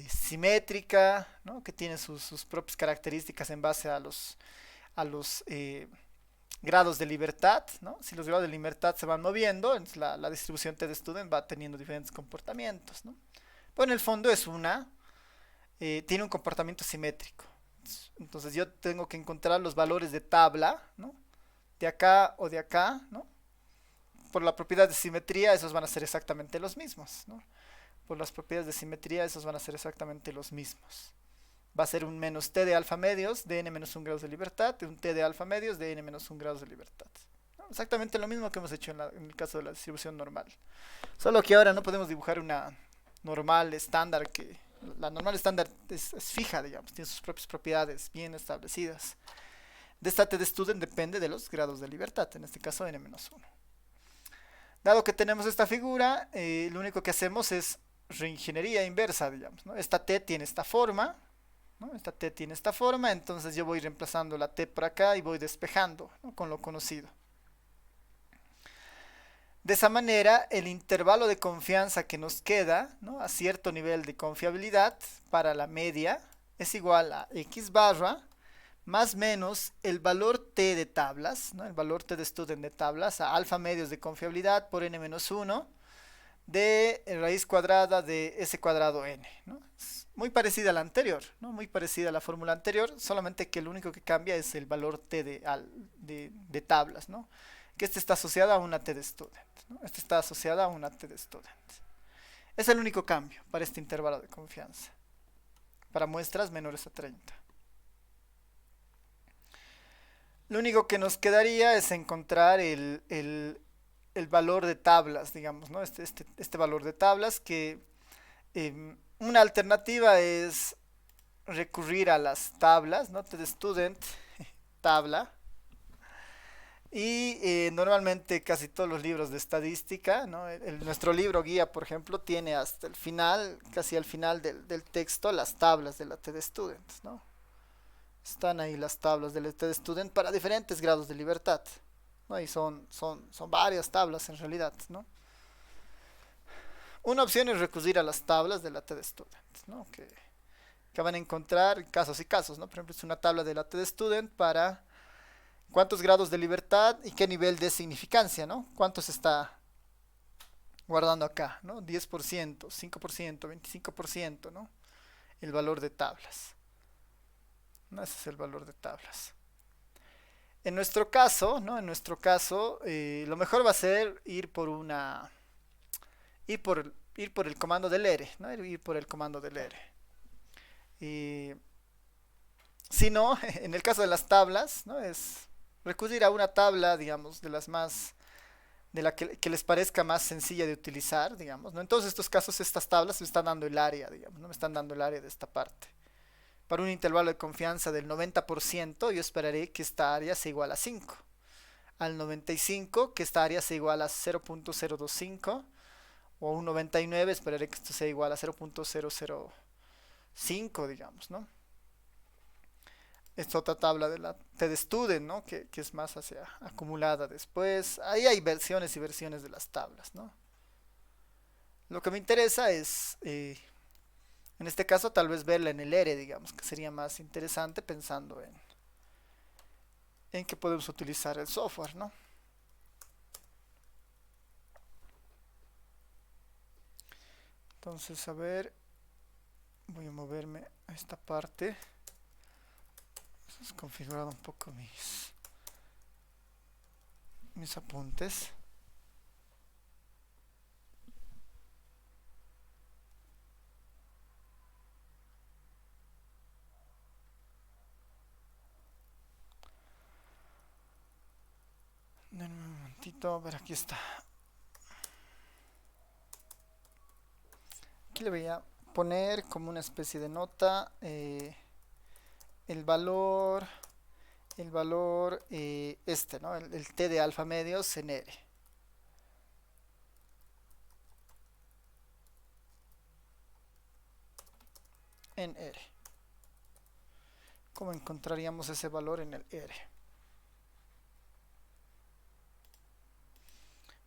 simétrica, ¿no? Que tiene sus propias características en base a los grados de libertad, ¿no? Si los grados de libertad se van moviendo, entonces la distribución t de student va teniendo diferentes comportamientos, ¿no? Pero en el fondo tiene un comportamiento simétrico. Entonces yo tengo que encontrar los valores de tabla, ¿no? De acá o de acá, ¿no? Por la propiedad de simetría, esos van a ser exactamente los mismos, ¿no? Por las propiedades de simetría, esos van a ser exactamente los mismos. Va a ser un menos t de alfa medios de n-1 grados de libertad, de un t de alfa medios de n-1 grados de libertad, ¿no? Exactamente lo mismo que hemos hecho en el caso de la distribución normal. Solo que ahora no podemos dibujar una normal estándar la normal estándar es fija, digamos, tiene sus propias propiedades bien establecidas. De esta t de student depende de los grados de libertad, en este caso n-1. Dado que tenemos esta figura, lo único que hacemos es reingeniería inversa, digamos, ¿no? Esta t tiene esta forma, ¿no? Esta t tiene esta forma, entonces yo voy reemplazando la t por acá y voy despejando, ¿no? Con lo conocido. De esa manera, el intervalo de confianza que nos queda, ¿no? A cierto nivel de confiabilidad para la media es igual a x barra más menos el valor t de tablas, ¿no? El valor t de student de tablas a alfa medios de confiabilidad por n-1 de raíz cuadrada de s cuadrado n, ¿no? Es muy parecida a la anterior, ¿no? Muy parecida a la fórmula anterior, solamente que lo único que cambia es el valor t de tablas, ¿no? Que este está asociado a una t de student, ¿no? Este está asociado a una t de student. Es el único cambio para este intervalo de confianza, para muestras menores a 30. Lo único que nos quedaría es encontrar el valor de tablas, digamos, ¿no? Este valor de tablas que una alternativa es recurrir a las tablas, ¿no? T de student, tabla. Y normalmente casi todos los libros de estadística, ¿no? Nuestro libro guía, por ejemplo, tiene hasta el final, casi al final del texto, las tablas de la T de Student, ¿no? Están ahí las tablas del T de Student para diferentes grados de libertad, ¿no? Y son varias tablas en realidad, ¿no? Una opción es recurrir a las tablas de la T de Student, ¿no? Que van a encontrar casos y casos, ¿no? Por ejemplo, es una tabla de la T de Student para cuántos grados de libertad y qué nivel de significancia, ¿no? Cuánto se está guardando acá, ¿no? 10%, 5%, 25%, ¿no? El valor de tablas. ¿No? Ese es el valor de tablas. En nuestro caso, ¿no? En nuestro caso, lo mejor va a ser ir por el comando del ERE, ¿no? Ir por el comando del ERE. Y si no, en el caso de las tablas, ¿no? Es recurrir a una tabla, digamos, de la que les parezca más sencilla de utilizar, digamos, ¿no? En todos estos casos, estas tablas me están dando el área, digamos, ¿no? Me están dando el área de esta parte. Para un intervalo de confianza del 90%, yo esperaré que esta área sea igual a 5. Al 95, que esta área sea igual a 0.025. O un 99, esperaré que esto sea igual a 0.005, digamos, ¿no? Esta otra tabla de la T de Student, ¿no? Que es más hacia acumulada después. Ahí hay versiones y versiones de las tablas, ¿no? Lo que me interesa es, en este caso, tal vez verla en el ERE, digamos, que sería más interesante pensando en que podemos utilizar el software, ¿no? Entonces, a ver, voy a moverme a esta parte. He configurado un poco mis apuntes. Denme un momentito, a ver, aquí está. Aquí le voy a poner como una especie de nota el valor, ¿no? El T de alfa medios en R. En R. ¿Cómo encontraríamos ese valor en el R?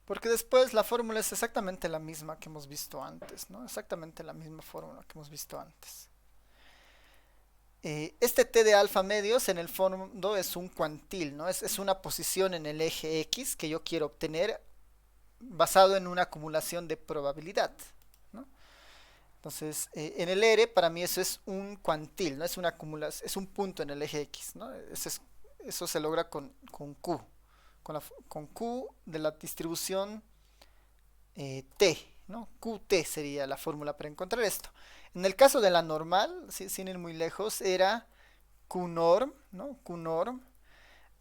Porque después la fórmula es exactamente la misma que hemos visto antes, ¿no? Exactamente la misma fórmula que hemos visto antes. Este T de alfa medios en el fondo es un cuantil, ¿no? Es una posición en el eje X que yo quiero obtener basado en una acumulación de probabilidad, ¿no? Entonces, en el R para mí eso es un cuantil, ¿no? Es una acumulación, es un punto en el eje X, ¿no? Eso se logra con Q, con Q de la distribución T, ¿no? QT sería la fórmula para encontrar esto. En el caso de la normal, sin ir muy lejos, era QNorm, ¿no? QNorm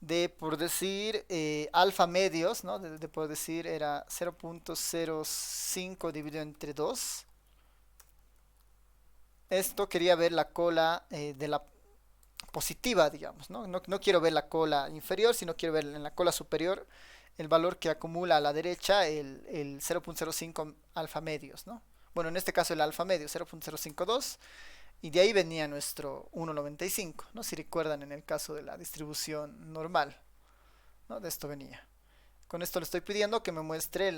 de, por decir, alfa medios, ¿no? De por decir, era 0.05 dividido entre 2. Esto quería ver la cola de la positiva, digamos, ¿no? No quiero ver la cola inferior, sino quiero ver en la cola superior el valor que acumula a la derecha el 0.05 alfa medios, ¿no? Bueno, en este caso el alfa medio, 0.052, y de ahí venía nuestro 1.95, ¿no? Si recuerdan en el caso de la distribución normal, ¿no? De esto venía. Con esto le estoy pidiendo que me muestre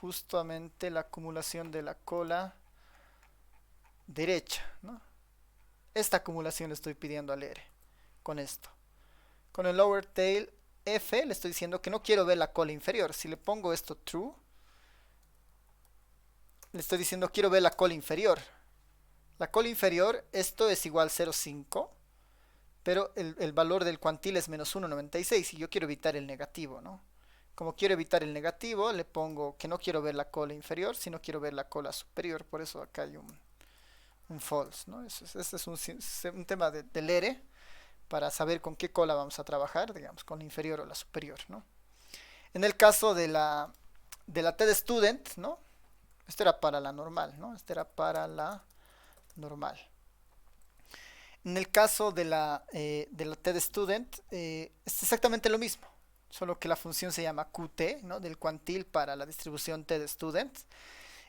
justamente la acumulación de la cola derecha, ¿no? Esta acumulación le estoy pidiendo al R con esto. Con el lower tail F le estoy diciendo que no quiero ver la cola inferior. Si le pongo esto true, le estoy diciendo quiero ver la cola inferior. La cola inferior, esto es igual a 0.5, pero el valor del cuantil es menos 1.96 y yo quiero evitar el negativo, ¿no? Como quiero evitar el negativo, le pongo que no quiero ver la cola inferior, sino quiero ver la cola superior. Por eso acá hay un false, ¿no? Este es un tema del R para saber con qué cola vamos a trabajar, digamos, con la inferior o la superior, ¿no? En el caso de la T de student, ¿no? Esto era para la normal, ¿no? Esto era para la normal. En el caso de la T de student, es exactamente lo mismo, solo que la función se llama Qt, ¿no? Del cuantil para la distribución T de student.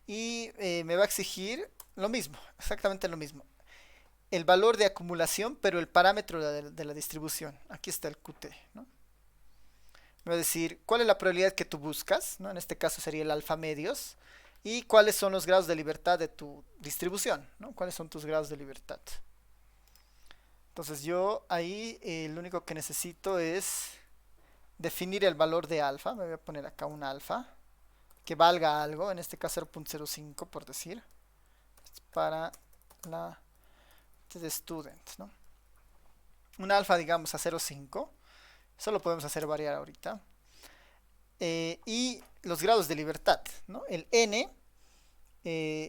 Y me va a exigir lo mismo, exactamente lo mismo. El valor de acumulación, pero el parámetro de la distribución. Aquí está el Qt, ¿no? Me va a decir cuál es la probabilidad que tú buscas, ¿no? En este caso sería el alfa medios. Y cuáles son los grados de libertad de tu distribución, ¿no? ¿Cuáles son tus grados de libertad? Entonces yo ahí lo único que necesito es definir el valor de alfa. Me voy a poner acá un alfa que valga algo, en este caso 0.05 por decir, para la de student, ¿no? Un alfa digamos a 0.5, eso lo podemos hacer variar ahorita. Y los grados de libertad, ¿no? El n,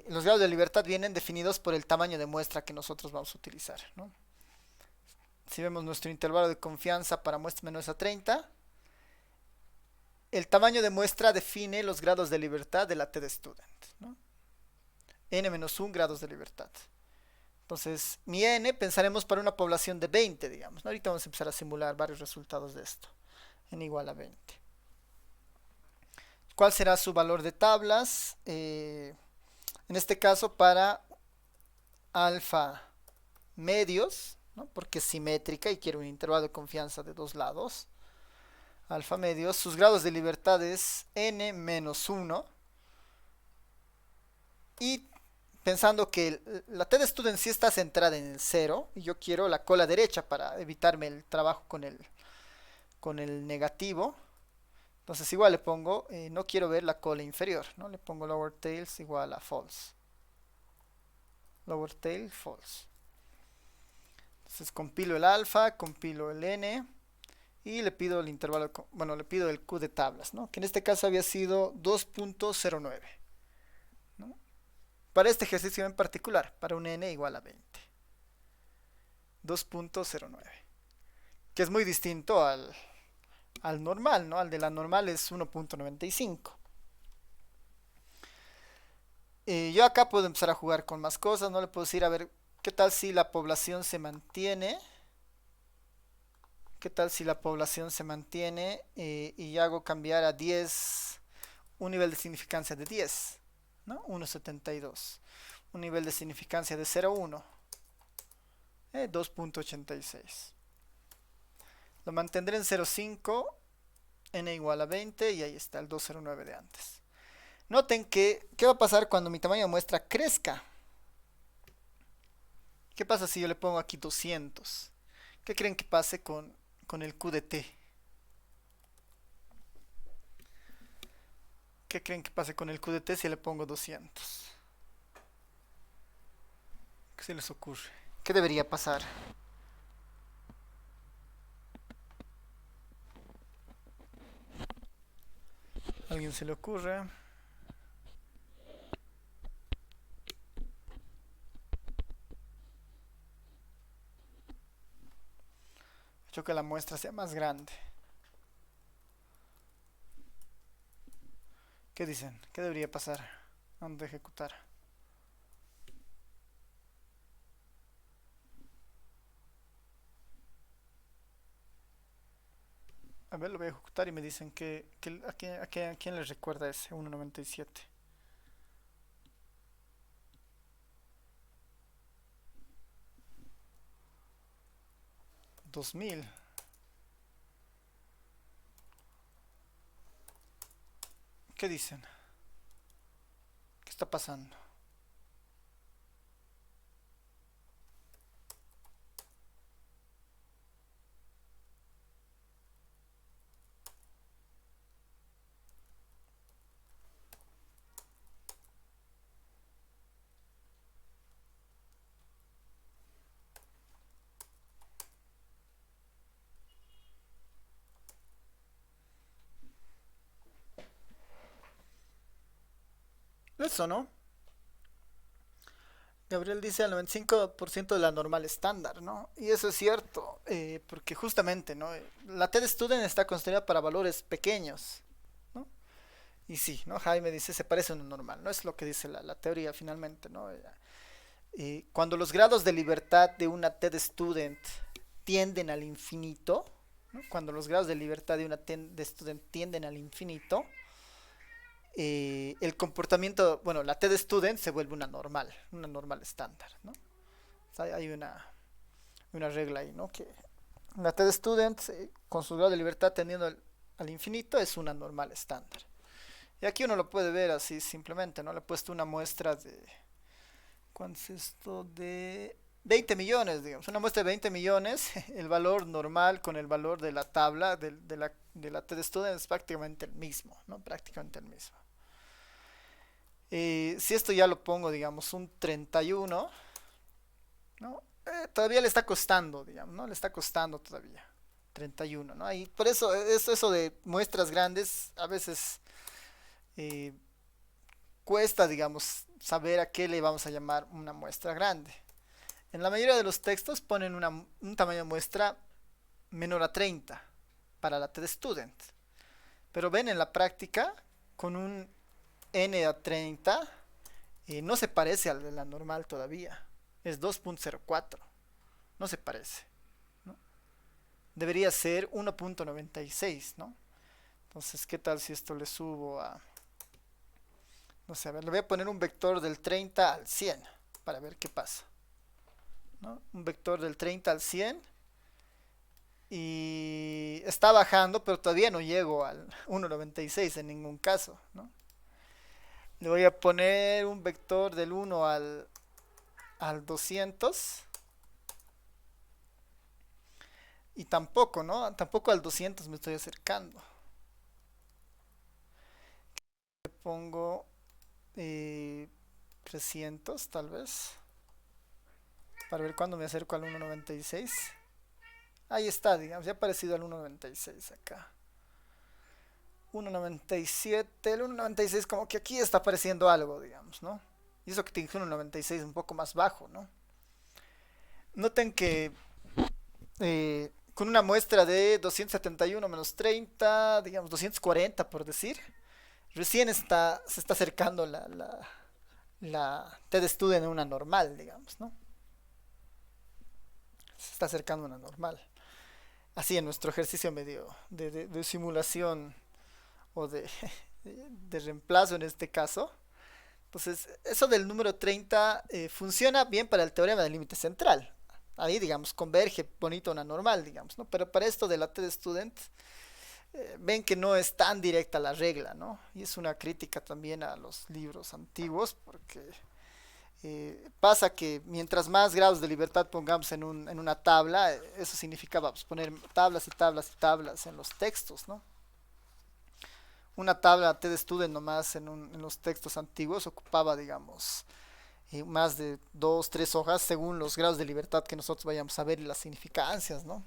los grados de libertad vienen definidos por el tamaño de muestra que nosotros vamos a utilizar, ¿no? Si vemos nuestro intervalo de confianza para muestra menores a 30, el tamaño de muestra define los grados de libertad de la T de student, ¿no? n-1 grados de libertad. Entonces, mi n pensaremos para una población de 20, digamos, ¿no? Ahorita vamos a empezar a simular varios resultados de esto. N igual a 20. ¿Cuál será su valor de tablas? En este caso para alfa medios, ¿no? Porque es simétrica y quiero un intervalo de confianza de dos lados. Alfa medios, sus grados de libertad es n-1. Y pensando que la T de student sí está centrada en el 0 y yo quiero la cola derecha para evitarme el trabajo con el negativo. Entonces igual le pongo, no quiero ver la cola inferior, ¿no? Le pongo lower tails igual a false. lower tail false. Entonces compilo el alfa, compilo el n y le pido el intervalo, bueno, le pido el Q de tablas, ¿no? Que en este caso había sido 2.09, ¿no? Para este ejercicio en particular, para un n igual a 20. 2.09, que es muy distinto al normal, ¿no? Al de la normal es 1.95. Yo acá puedo empezar a jugar con más cosas, ¿no? Le puedo decir, a ver, ¿qué tal si la población se mantiene? ¿Qué tal si la población se mantiene y hago cambiar a 10, un nivel de significancia de 10, ¿no? 1.72. Un nivel de significancia de 0.1, 2.86. Lo mantendré en 0.5, n igual a 20 y ahí está el 209 de antes. Noten que, ¿qué va a pasar cuando mi tamaño de muestra crezca? ¿Qué pasa si yo le pongo aquí 200? ¿Qué creen que pase con el Q de T? ¿Qué creen que pase con el Q de T si le pongo 200? ¿Qué se les ocurre? ¿Qué debería pasar? ¿A alguien se le ocurre? He hecho que la muestra sea más grande. ¿Qué dicen? ¿Qué debería pasar? ¿Dónde ejecutar? A ver, lo voy a ejecutar y me dicen a quién les recuerda ese 1.97. 2000. ¿Qué dicen? ¿Qué está pasando? Eso, ¿no? Gabriel dice al 95% de la normal estándar, ¿no? Y eso es cierto, porque justamente, ¿no? La TED Student está construida para valores pequeños, ¿no? Y sí, ¿no? Jaime dice, se parece a una normal, ¿no? Es lo que dice la teoría finalmente, ¿no? Cuando los grados de libertad de una TED Student tienden al infinito, ¿no? Cuando los grados de libertad de una TED Student tienden al infinito, el comportamiento, bueno, la TED Student se vuelve una normal estándar, ¿no? O sea, hay una regla ahí, ¿no? Que la TED Student, con su grado de libertad tendiendo al infinito, es una normal estándar. Y aquí uno lo puede ver así simplemente, ¿no? Le he puesto una muestra de, ¿cuánto es esto? De 20 millones, digamos. Una muestra de 20 millones, el valor normal con el valor de la tabla de la TED Student es prácticamente el mismo, ¿no? Prácticamente el mismo. Si esto ya lo pongo, digamos, un 31, ¿no? Todavía le está costando, digamos, ¿no? Le está costando todavía. 31, ¿no? Y por eso, eso de muestras grandes, a veces eh, cuesta, digamos, saber a qué le vamos a llamar una muestra grande. En la mayoría de los textos ponen un tamaño de muestra menor a 30 para la TED Student. Pero ven en la práctica, con un n a 30, no se parece al de la normal todavía. Es 2.04. No se parece, ¿no? Debería ser 1.96, ¿no? Entonces, ¿qué tal si esto le subo a... No sé, a ver, le voy a poner un vector del 30 al 100 para ver qué pasa, ¿no? Un vector del 30 al 100 y está bajando, pero todavía no llego al 1.96 en ningún caso, ¿no? Le voy a poner un vector del 1 al 200 y tampoco, ¿no? Tampoco al 200 me estoy acercando. Le pongo 300 tal vez. para ver cuándo me acerco al 1.96. Ahí está, digamos, ya ha aparecido al 1.96 acá. 1.97, el 1.96 como que aquí está apareciendo algo, digamos, ¿no? Y eso que tiene 1.96 un poco más bajo, ¿no? Noten que con una muestra de 271 menos 30, digamos 240 por decir, recién se está acercando la TED Student a una normal, digamos, ¿no? Se está acercando a una normal. Así en nuestro ejercicio medio de simulación o de reemplazo en este caso. Entonces, eso del número 30 funciona bien para el teorema del límite central. Ahí, digamos, converge bonito a una normal, digamos, ¿no? Pero para esto de la TED Student, ven que no es tan directa la regla, ¿no? Y es una crítica también a los libros antiguos, porque pasa que mientras más grados de libertad pongamos en una tabla, eso significaba pues, poner tablas y tablas y tablas en los textos, ¿no? Una tabla TED Student nomás en los textos antiguos ocupaba, digamos, más de dos, tres hojas según los grados de libertad que nosotros vayamos a ver y las significancias, ¿no?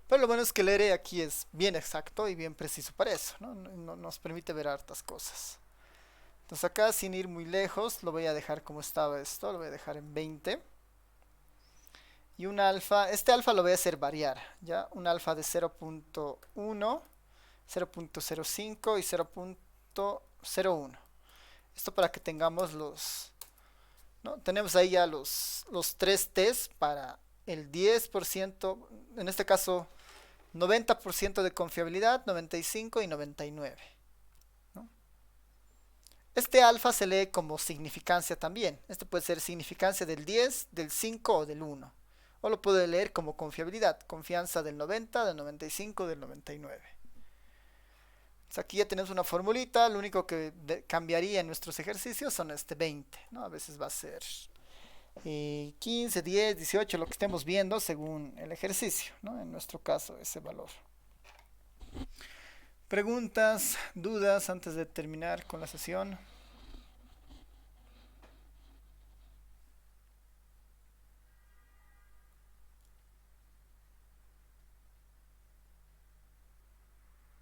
Pero lo bueno es que el ERE aquí es bien exacto y bien preciso para eso, ¿no? Nos permite ver hartas cosas. Entonces acá sin ir muy lejos lo voy a dejar como estaba esto, lo voy a dejar en 20. Y un alfa, este alfa lo voy a hacer variar, ¿ya? Un alfa de 0.1, 0.05 y 0.01. Esto para que tengamos ¿no? Tenemos ahí ya los tres test para el 10%, en este caso 90% de confiabilidad, 95 y 99. ¿No? Este alfa se lee como significancia también. Este puede ser significancia del 10, del 5 o del 1. O lo puede leer como confiabilidad, confianza del 90, del 95, del 99. Entonces aquí ya tenemos una formulita, lo único que cambiaría en nuestros ejercicios son este 20, ¿no? A veces va a ser 15, 10, 18, lo que estemos viendo según el ejercicio, ¿no? En nuestro caso ese valor. Preguntas, dudas antes de terminar con la sesión.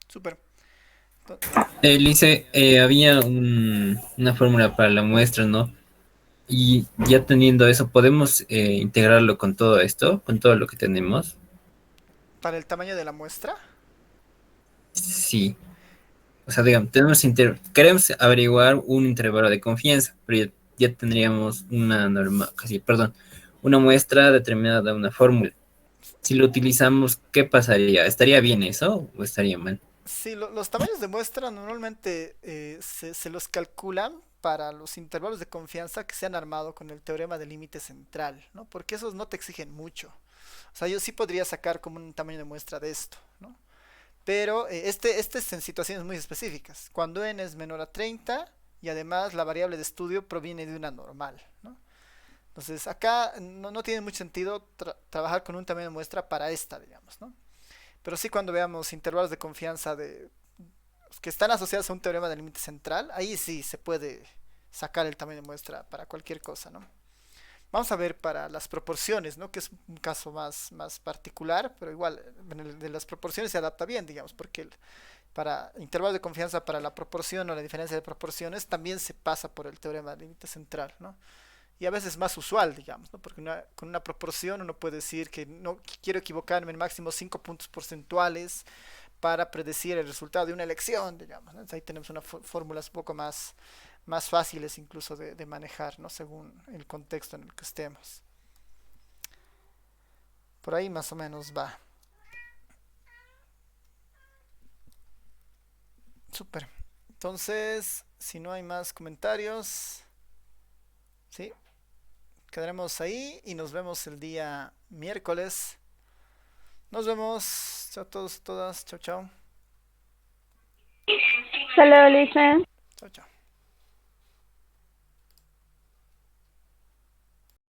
Súper. Lice, había una fórmula para la muestra, ¿no? Y ya teniendo eso, ¿podemos integrarlo con todo esto, con todo lo que tenemos? Para el tamaño de la muestra, Sí. O sea, digamos, queremos averiguar un intervalo de confianza, pero ya tendríamos una norma, casi, perdón, una muestra determinada de una fórmula. Si lo utilizamos, ¿qué pasaría? ¿Estaría bien eso o estaría mal? sí, los tamaños de muestra normalmente se los calculan para los intervalos de confianza que se han armado con el teorema del límite central, ¿no? Porque esos no te exigen mucho. O sea, yo sí podría sacar como un tamaño de muestra de esto, ¿no? Pero este es en situaciones muy específicas. Cuando n es menor a 30 y además la variable de estudio proviene de una normal, ¿no? Entonces acá no tiene mucho sentido trabajar con un tamaño de muestra para esta, digamos, ¿no? Pero sí cuando veamos intervalos de confianza que están asociados a un teorema del límite central, ahí sí se puede sacar el tamaño de muestra para cualquier cosa, ¿no? Vamos a ver para las proporciones, ¿no? Que es un caso más particular, pero igual en el de las proporciones se adapta bien, digamos, porque para intervalos de confianza para la proporción o la diferencia de proporciones también se pasa por el teorema del límite central, ¿no? Y a veces más usual, digamos, ¿no? Porque con una proporción uno puede decir que no quiero equivocarme en máximo 5 puntos porcentuales para predecir el resultado de una elección, digamos, ¿no? Entonces ahí tenemos unas fórmulas un poco más fáciles incluso de manejar, ¿no? Según el contexto en el que estemos. Por ahí más o menos va. Súper. Entonces, si no hay más comentarios, sí, quedaremos ahí y nos vemos el día miércoles. Nos vemos. Chao a todos, todas. Chao, chao. Hello, listen. Chao, chao.